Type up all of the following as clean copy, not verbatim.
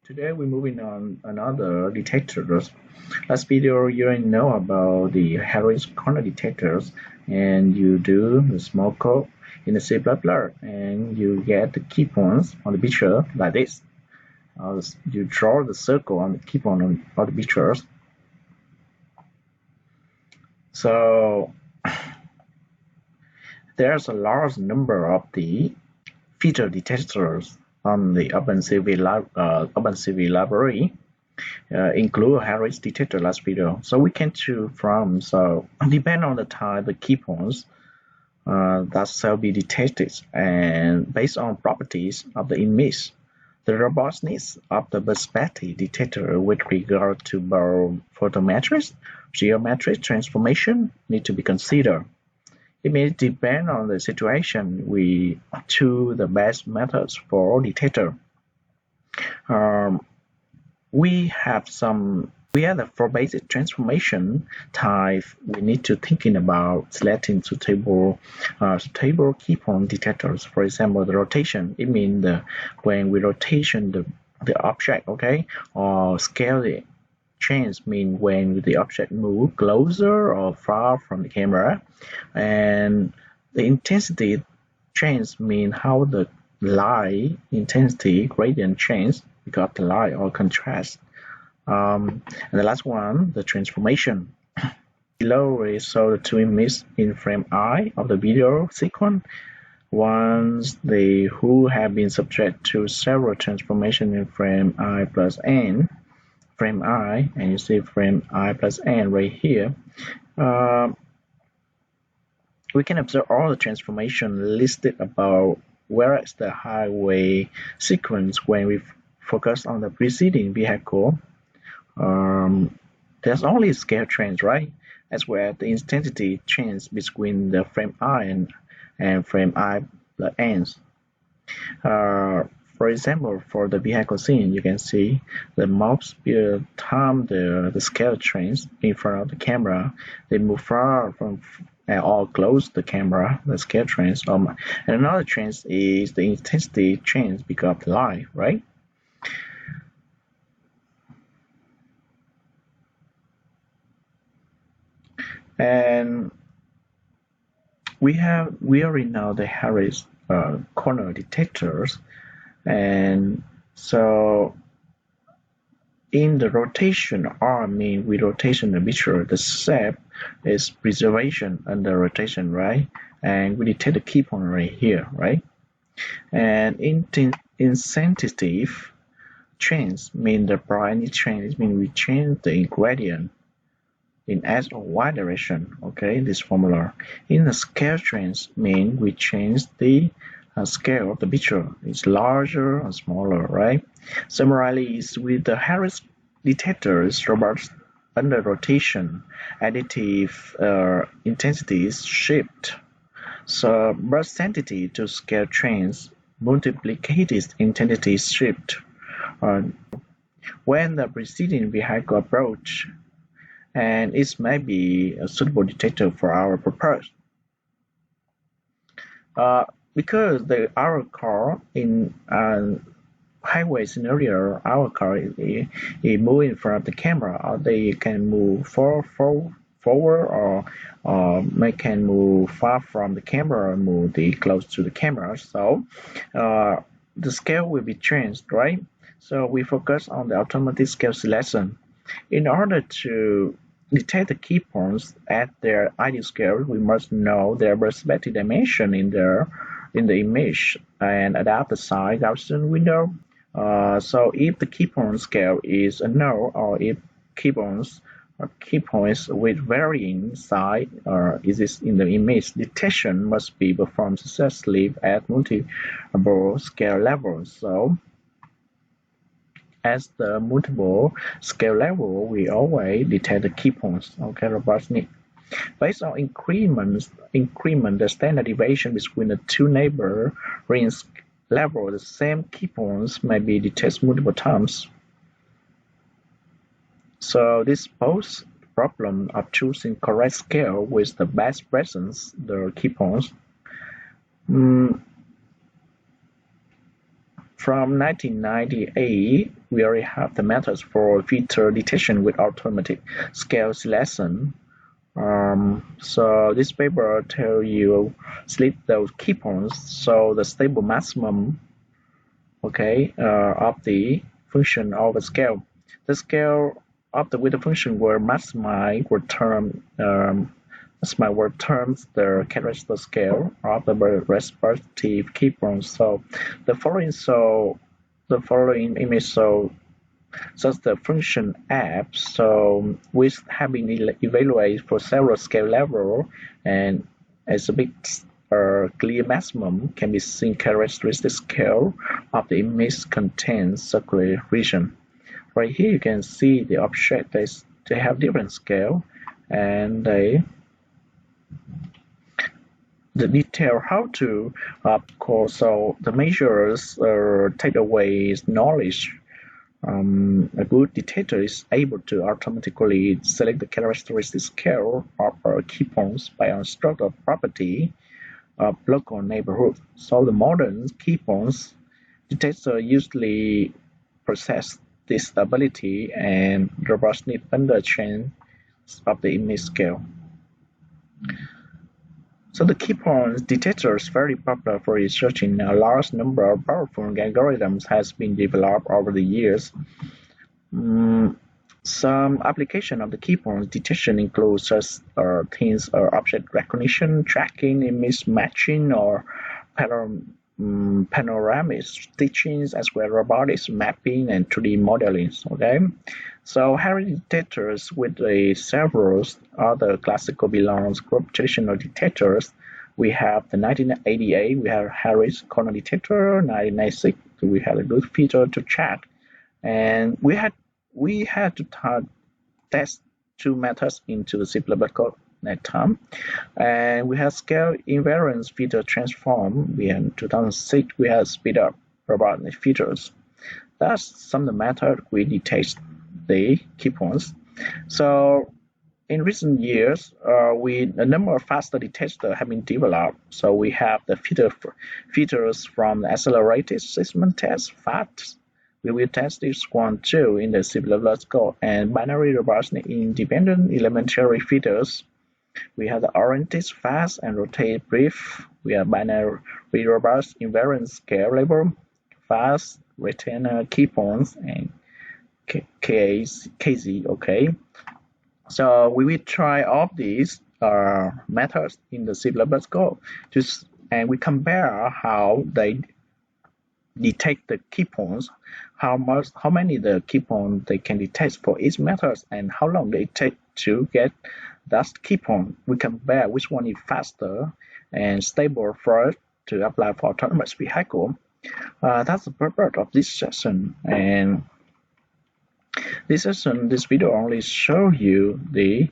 Today we're moving on another detectors. Last video you already know about the Harris corner detectors, and you do the small code in the C++ and you get the key points on the picture like this. You draw the circle on the key point on the pictures. So there's a large number of the feature detectors on the OpenCV library. Include Harris Detector last video. So we can choose from, so depend on the type, the key points that shall be detected, and based on properties of the image, the robustness of the perspective detector with regard to both photometrics, geometric transformation need to be considered. It may depend on the situation. We choose the best methods for detector. Um, we have the four basic transformation type we need to thinking about selecting suitable key point detectors. For example, the rotation, it means when we rotation the object, okay, or scale the change mean when the object move closer or far from the camera, and the intensity change mean how the light intensity gradient change because of the light or contrast. And the last one, the transformation. Below we show the two images in frame I of the video sequence. Ones who have been subject to several transformations in frame I plus n, frame I, and you see frame I plus n right here. We can observe all the transformation listed above, whereas the highway sequence, when we focus on the preceding vehicle, there's only scale change, right? As well, the intensity change between the frame I and frame I plus n. For example, for the vehicle scene, you can see the most time the scale change in front of the camera, they move far from or close the camera, the scale change. And another change is the intensity change because of the light, right? And we already know the Harris corner detectors, and so in the rotation R mean we rotation the picture, the shape is preservation under rotation, right? And we detect the key point right here, right? And insensitive change mean the brightness change mean we change the gradient in x or y direction, okay, this formula. In the scale change mean we change the scale of the picture. It's larger or smaller, right? Similarly, is with the Harris detectors, robust under rotation, additive intensities shift. So burst sensitivity to scale change, multiplicative intensity shift. When the preceding vehicle approach, and it may be a suitable detector for our purpose. Because our car in highway scenario, our car is moving in front of the camera, or they can move forward, or they can move far from the camera or move close to the camera. So the scale will be changed, right? So we focus on the automatic scale selection. In order to detect the key points at their ideal scale, we must know their perspective dimension in the image and adapt the size Gaussian window. So if the key point scale is unknown, or if key points with varying size exist in the image, detection must be performed successfully at multiple scale levels. So at the multiple scale level, we always detect the key points, okay, robustness. Based on increment the standard deviation between the two neighboring levels, the same key points may be detected multiple times. So this poses the problem of choosing correct scale with the best presence the key points. From 1998, we already have the methods for feature detection with automatic scale selection. So this paper tells you select those key points, so the stable maximum, okay, of the function of the scale. The scale of the with the function will maximize terms the characteristic scale of the respective key points. So the following image shows the function f, so which have been evaluated for several scale levels, and as a big clear maximum can be seen characteristic scale of the image contains circular region. Right here you can see the object they have different scale, and the detail how to so the measures take away knowledge. A good detector is able to automatically select the characteristic scale of key points by a structural property of local neighborhood. So the modern key points detector usually possess this ability and robustness under change of the image scale. So the key points detector is very popular for researching. A large number of powerful algorithms has been developed over the years. Some application of the key points detection includes such things object recognition, tracking, image matching, or panoramic stitching, as well as robotics mapping and 3D modeling. Okay, so Harris detectors with several other classical belongs group traditional detectors. We have the 1988, we have Harris corner detector. 1996, we had a good feature to check, and we had to test two methods into the C++ code that time, and we had scale invariance feature transform. We in 2006 we had speed up robot features. That's some of the method we detect the key points. So in recent years, a number of faster detectors have been developed. So we have the features from the accelerated system test FAT. We will test this one too in the C++ code, and binary robustness independent elementary features. We have the oriented fast and rotate brief. We have binary robust invariant scale label, fast retainer key points, and KZ. Okay, so we will try all these methods in the C++ code, and we compare how they detect the key points, how many the key points they can detect for each method, and how long they take to get that key point. We compare which one is faster and stable for us to apply for autonomous vehicle. That's the purpose of this session, and this video only show you the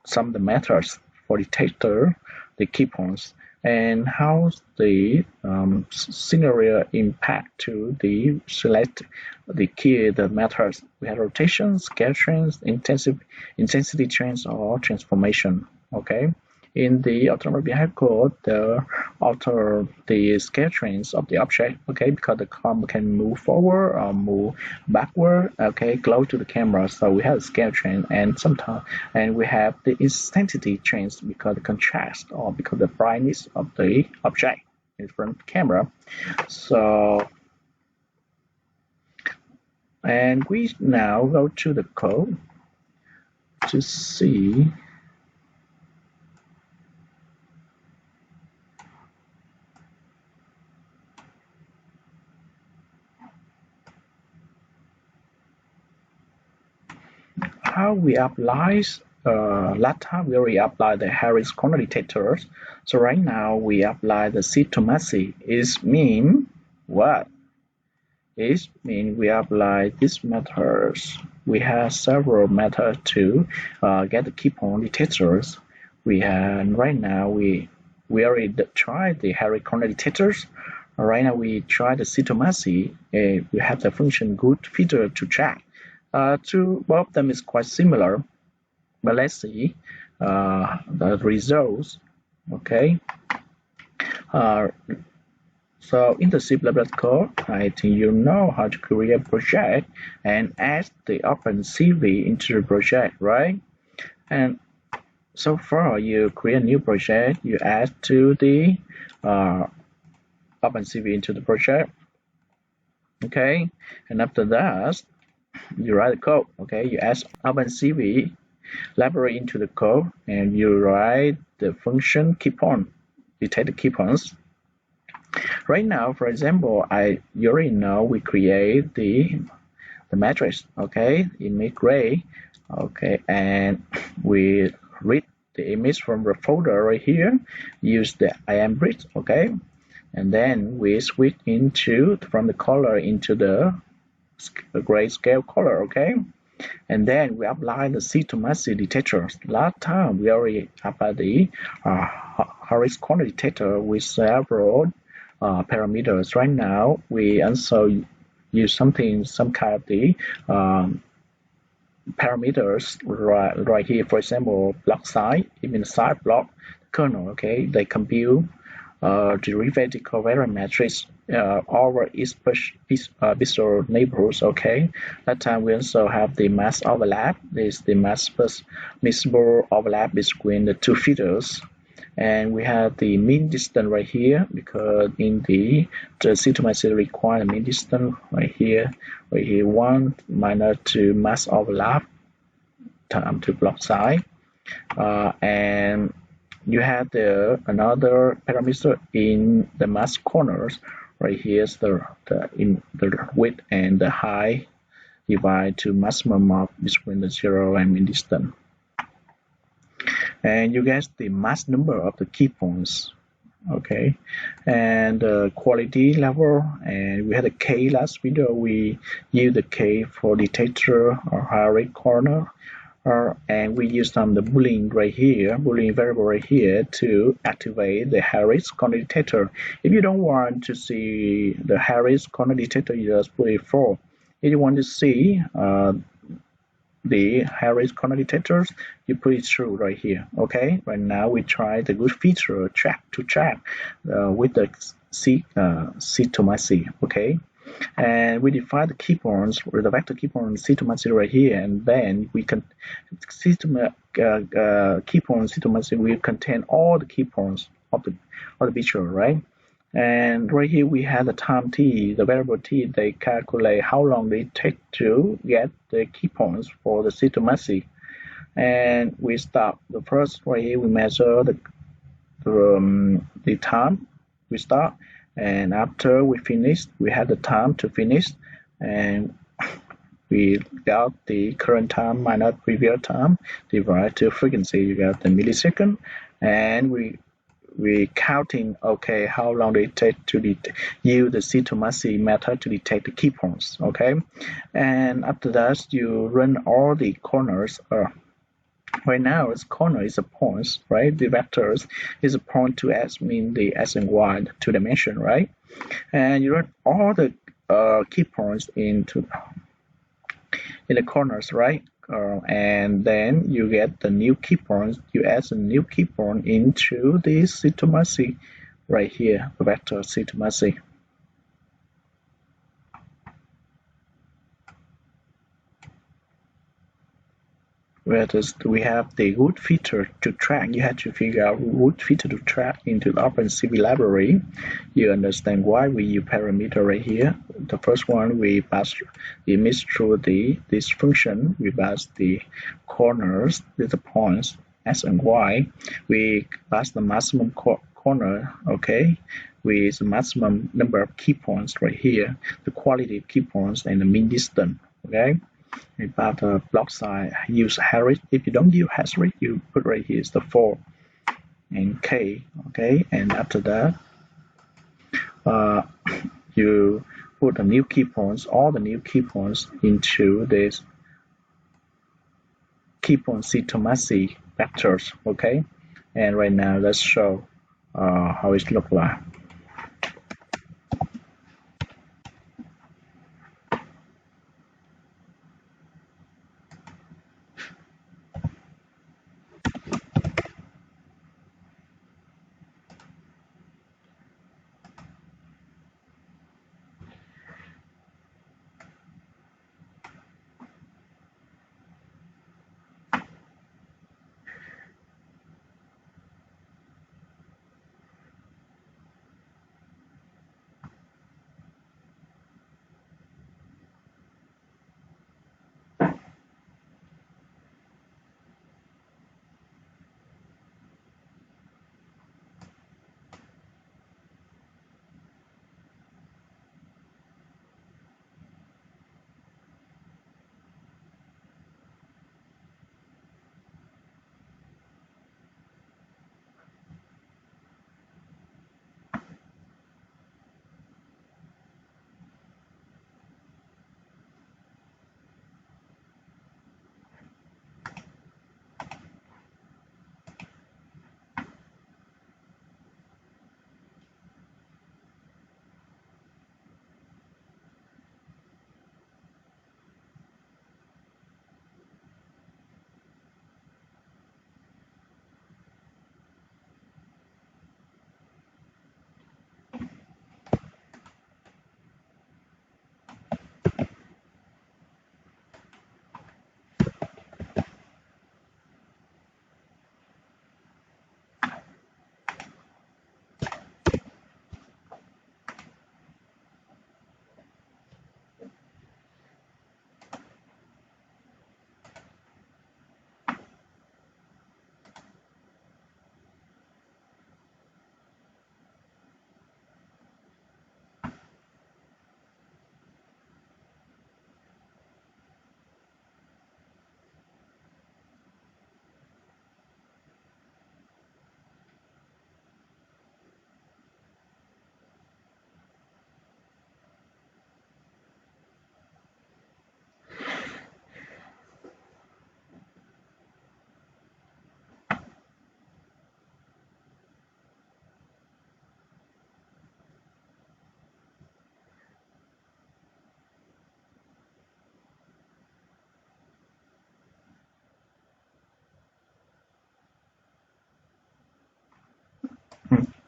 some of the methods for detector the key points and how the scenario impact to the select the methods. We have rotation, scale trends, intensity trends, or transformation. Okay. In the autonomous vehicle, the scale trends of the object, okay, because the camera can move forward or move backward, okay, close to the camera. So we have scale trend, and we have the intensity trends because the contrast or because the brightness of the object in front of the camera. So, and we now go to the code to see how we apply. Last time we already applied the Harris corner detectors. So right now we apply the Shi-Tomasi. It mean what? It means we apply these methods. We have several methods to get the key point detectors. Right now we already tried the Harris corner detectors. Right now we try the Shi-Tomasi. We have the function good feature to check. Both of them is quite similar, but let's see the results. Okay, So in the C++ code, I think you know how to create a project and add the OpenCV into the project, right? And so far, you create a new project, you add to the uh, OpenCV into the project, okay? And after that, you write the code, okay? You add OpenCV library into the code, and you write the function keypoint, detect the keypoints. Right now, for example, you already know we create the matrix, okay, image array, okay, and we read the image from the folder right here, use the IAM bridge, okay, and then we switch into from the color into the grayscale color, okay, and then we apply the Shi-Tomasi detector. Last time we already applied the Harris detector with several parameters. Right now we also use some kind of the parameters right here. For example, block size, even size block kernel. Okay, they compute derivative covariance matrix over each pixel neighborhoods. Okay, that time we also have the mass overlap. This is the mass miscible overlap between the two features. And we have the mean distance right here because in the Shi-Tomasi require mean distance right here 1 minus 2 mass overlap time to block size, and you have another parameter in the mass corners right here is the width and the height divided to maximum of between the 0 and mean distance. And you get the mass number of the key points, okay, and the quality level. And we had a K last video. We use the K for detector or high corner, and we use the boolean right here, boolean variable right here to activate the Harris corner detector. If you don't want to see the Harris corner detector, you just put it false. If you want to see the Harris corner detectors, you put it true right here. Okay, right now we try the good feature track with the Shi-Tomasi. Okay, and we define the key points with the vector key point Shi-Tomasi right here, and then we can key point Shi-Tomasi will contain all the key points of the picture, right? And right here we have the time t, the variable t. They calculate how long they take to get the key points for the Shi-Tomasi. And we start the first right here. We measure the time we start, and after we finish, we have the time to finish, and we got the current time minus previous time divided to frequency. You got the millisecond, and we counting, okay, how long it take to use the Shi-Tomasi method to detect the key points, okay. And after that, you run all the corners. Right now, its corner is a point, right? The vectors is a point to x, mean the x and y two dimension, right? And you run all the key points in the corners, right? And then you get the new key points. You add a new key point into the Shi-Tomasi right here, the vector Shi-Tomasi. Whereas we have the root feature to track. You have to figure out root feature to track into the OpenCV library. You understand why we use parameter right here. The first one, we pass the image through this function. We pass the corners with the points x and y. We pass the maximum corner, okay, with the maximum number of key points right here, the quality of key points and the mean distance, okay. About the block size, use Harris. If you don't use Harris, you put right here is the 4 and K, okay. And after that, you put the new key points, all the new key points into this key point Shi-Tomasi vectors, okay. And right now, let's show how it looks like.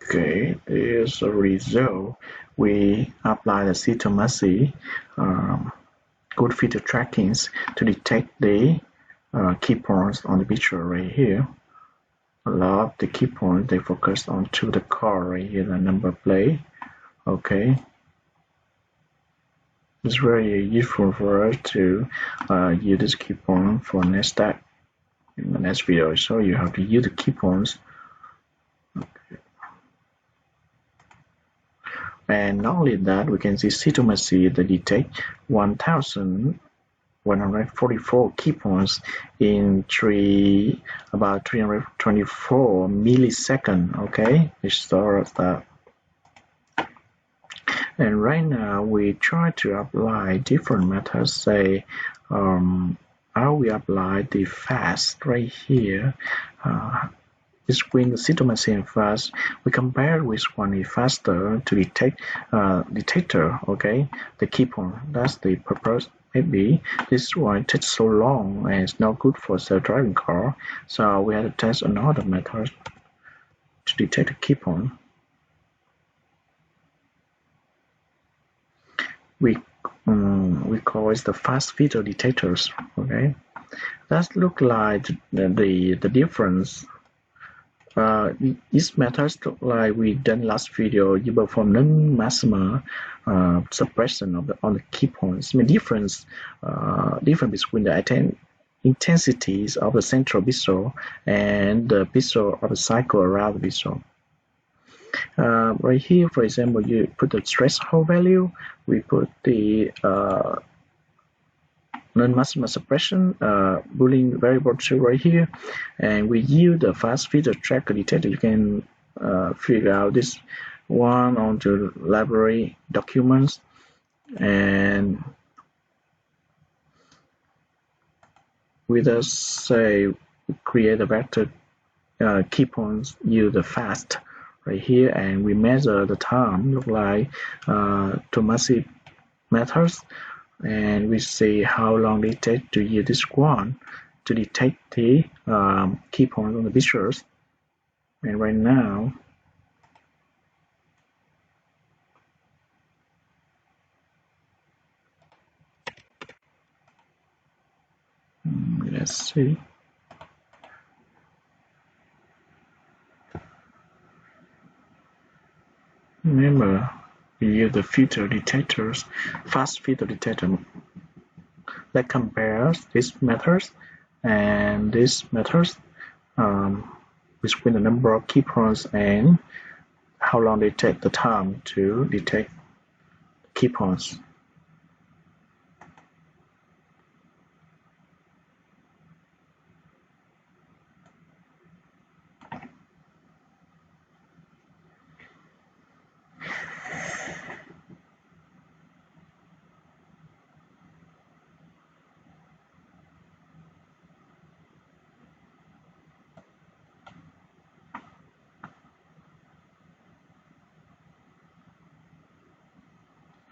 Okay, here's a result. We apply the Shi-Tomasi code feature trackings to detect the key points on the picture right here. A lot of the key points they focus on to the car right here, the number plate. Okay, it's very useful for us to use this key point for next step. In the next video, I show you how to use the key points. Okay. And not only that, we can see Shi-Tomasi they detect 1,144 key points in about 324 milliseconds. Okay, it stores that. And right now we try to apply different methods. Say, how we apply the fast right here. Between the Shi-Tomasi and fast, we compare which one is faster to detect detector. Okay, the key point. That's the purpose. Maybe this one takes so long and it's not good for self-driving car. So we have to test another method to detect the key point. We call it the fast feature detectors. Okay, that look like the difference. These methods look like we done last video. You perform non-maximal suppression of on the key points. I mean difference between the intensities of the central pixel and the pixel of the cycle around the pixel. Right here, for example, you put the threshold value. We put the non-maximal suppression Boolean variable 2 right here, and we use the fast feature tracker detector. You can figure out this one on the library documents, and we just say create a vector key points, use the fast right here, and we measure the time. Look like Tomasi methods, and we see how long it takes to use this one to detect the key points on the pictures. And right now, let's see. Remember, we use the filter detectors, fast filter detector that compares these methods and these methods between the number of key points and how long they take the time to detect key points.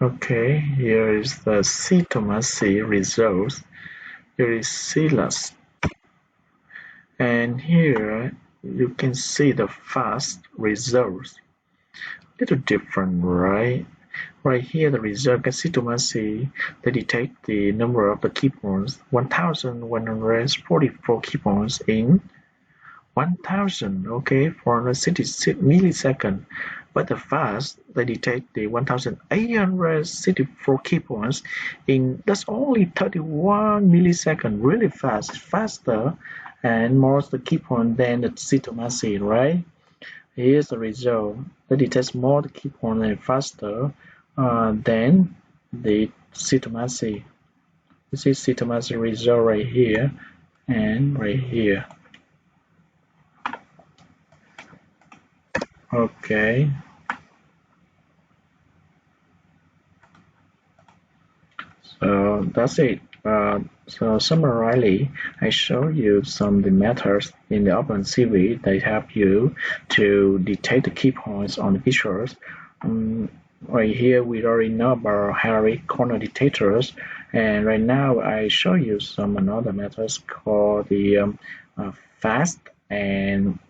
Okay, here is the Shi-Tomasi results. Here is Silas. And here you can see the fast results. Little different, right? Right here the result at Shi-Tomasi, they detect the number of the key points, 1,144 key points in 1,000, okay, 466 milliseconds. But the fast, they detect the 1,864 key points in that's only 31 milliseconds, really fast, faster and more the key point than the Shi-Tomasi, right? Here's the result. They detect more the key point and faster than the Shi-Tomasi. This is Shi-Tomasi result right here and right here. Okay. So that's it. So summarily, I show you some of the methods in the OpenCV that help you to detect the key points on the pictures. Right here, we already know about Harris corner detectors, and right now I show you some another methods called the fast and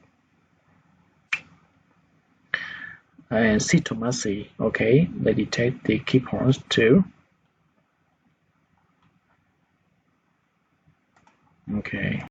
and Shi-Tomasi. Okay, they detect the keypoints too. Okay.